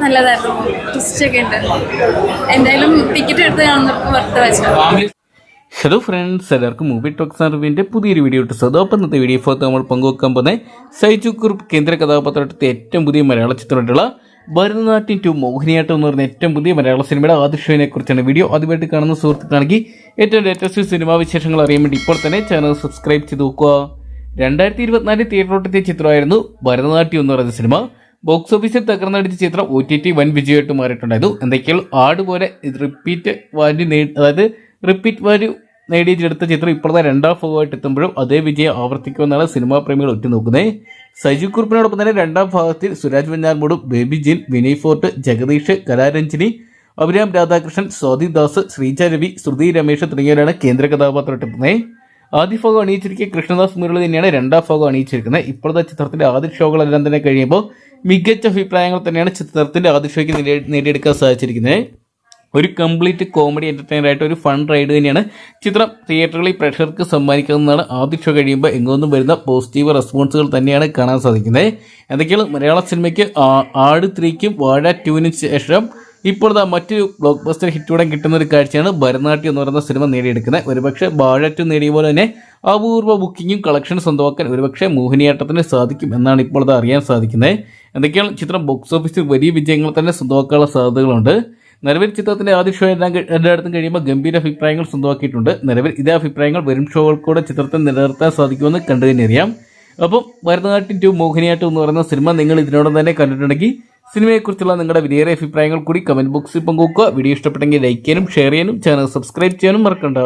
നല്ലതായിരുന്നു. ട്വിസ്റ്റൊക്കെ ഉണ്ട്. എന്തായാലും ടിക്കറ്റ് എടുത്ത് കാണുന്നപ്പോൾ വെറുതെ വെച്ചാൽ. ഹലോ ഫ്രണ്ട്സ്, എല്ലാവർക്കും മൂവി ടോക്സ് അറിവിൻ്റെ പുതിയൊരു വീഡിയോ ഇട്ട് സ്വതോപ്പം ഇന്നത്തെ വീഡിയോ ഫോട്ടോ നമ്മൾ പങ്കുവെക്കാൻ പോകുന്നത് സൈജു കുറുപ്പ് കേന്ദ്ര കഥാപാത്രത്തെ ഏറ്റവും പുതിയ മലയാള ചിത്രമായിട്ടുള്ള ഭരതനാട്യം 2 മോഹിനിയാട്ടം എന്ന് പറയുന്ന ഏറ്റവും പുതിയ മലയാള സിനിമയുടെ ആദ്യ ഷോയെ കുറിച്ചാണ് വീഡിയോ. ആദ്യമായിട്ട് കാണുന്ന സുഹൃത്തുക്കളാണെങ്കിൽ ഏറ്റവും ലേറ്റസ്റ്റ് സിനിമാ വിശേഷങ്ങൾ അറിയാൻ വേണ്ടി ഇപ്പോൾ തന്നെ ചാനൽ സബ്സ്ക്രൈബ് ചെയ്ത് നോക്കുക. 2024 തിയേറ്ററിലെത്തിയ ചിത്രമായിരുന്നു ഭരതനാട്യം എന്ന് പറയുന്ന സിനിമ. ബോക്സ് ഓഫീസിൽ തകർന്നടിച്ച ചിത്രം OTT വൻ വിജയമായിട്ട് മാറിയിട്ടുണ്ടായിരുന്നു. എന്തൊക്കെയാണ് ആടുപോലെ റിപ്പീറ്റ് വാല്യൂ നേടിയെടുത്ത ചിത്രം ഇപ്പോഴത്തെ രണ്ടാം ഭാഗമായിട്ട് എത്തുമ്പോഴും അതേ വിജയം ആവർത്തിക്കുമെന്നാണ് സിനിമാ പ്രേമികൾ ഉറ്റുനോക്കുന്നത്. സൈജു കുറുപ്പിനോടൊപ്പം തന്നെ രണ്ടാം ഭാഗത്തിൽ സുരാജ് വെഞ്ഞാറമൂട്, ബേബി ജിൻ, വിനയ് ഫോർട്ട്, ജഗദീഷ്, കലാരഞ്ജിനി, അഭിരാം രാധാകൃഷ്ണൻ, സ്വാതി ദാസ്, ശ്രീജ രവി, ശ്രുതി രമേശ് തുടങ്ങിയവരാണ് കേന്ദ്ര കഥാപാത്രമായിട്ടെത്തുന്നത്. ആദ്യ ഭാഗം അണിയിച്ചിരിക്കുക കൃഷ്ണദാസ് മുരളി തന്നെയാണ് രണ്ടാം ഭാഗം അണിയിച്ചിരിക്കുന്നത്. ഇപ്പോഴത്തെ ചിത്രത്തിന്റെ ആദ്യ ഷോകളെല്ലാം തന്നെ കഴിയുമ്പോൾ മികച്ച അഭിപ്രായങ്ങൾ തന്നെയാണ് ചിത്രത്തിന്റെ ആദ്യ ഷോയ്ക്ക് നേടിയെടുക്കാൻ സാധിച്ചിരിക്കുന്നത്. ഒരു കംപ്ലീറ്റ് കോമഡി എൻ്റർടൈനർ ആയിട്ട് ഒരു ഫൺ റൈഡ് തന്നെയാണ് ചിത്രം തിയേറ്ററുകളിൽ പ്രേക്ഷകർക്ക് സമ്മാനിക്കുന്നതാണ്. ആദ്യ ഷോ കഴിയുമ്പോൾ എങ്ങൊന്നും വരുന്ന പോസിറ്റീവ് റെസ്പോൺസുകൾ തന്നെയാണ് കാണാൻ സാധിക്കുന്നത്. എന്തൊക്കെയാണ് മലയാള സിനിമയ്ക്ക് ആട് 3ക്കും വാഴ 2നും ശേഷം ഇപ്പോൾ മറ്റൊരു ബ്ലോക്ക് ബസ്റ്റർ ഹിറ്റോടെ കിട്ടുന്ന ഒരു കാഴ്ചയാണ് ഭരതനാട്യം എന്ന് പറയുന്ന സിനിമ നേടിയെടുക്കുന്നത്. ഒരുപക്ഷെ വാഴ 2 നേടിയ പോലെ തന്നെ അപൂർവ ബുക്കിങ്ങും കളക്ഷൻ സ്വന്തമാക്കാൻ ഒരുപക്ഷെ മോഹിനിയാട്ടത്തിന് സാധിക്കും എന്നാണ് ഇപ്പോൾ അറിയാൻ സാധിക്കുന്നത്. എന്തൊക്കെയാണ് ചിത്രം ബോക്സ് ഓഫീസിൽ വലിയ വിജയങ്ങൾ തന്നെ സ്വന്തമാക്കാനുള്ള സാധ്യതകളുണ്ട്. നിലവിൽ ചിത്രത്തിന്റെ ആദ്യ ഷോ എല്ലായിടത്തും കഴിയുമ്പോൾ ഗംഭീര അഭിപ്രായങ്ങൾ സ്വന്തമാക്കിയിട്ടുണ്ട്. നിലവിൽ ഇതേ അഭിപ്രായങ്ങൾ വരും ഷോകൾക്കൂടെ ചിത്രത്തെ നിലനിർത്താൻ സാധിക്കുമെന്ന് കണ്ടു തന്നെ അറിയാം. അപ്പം ഭരതനാട്യം 2 മോഹിനിയാട്ടം എന്ന് പറയുന്ന സിനിമ നിങ്ങൾ ഇതിനോടൊപ്പം തന്നെ കണ്ടിട്ടുണ്ടെങ്കിൽ സിനിമയെക്കുറിച്ചുള്ള നിങ്ങളുടെ വിലയേറിയ അഭിപ്രായങ്ങൾ കൂടി കമന്റ് ബോക്സിൽ പങ്കുവെക്കുക. വീഡിയോ ഇഷ്ടപ്പെട്ടെങ്കിൽ ലൈക്ക് ചെയ്യാനും ഷെയർ ചെയ്യാനും ചാനൽ സബ്സ്ക്രൈബ് ചെയ്യാനും മറക്കണ്ട.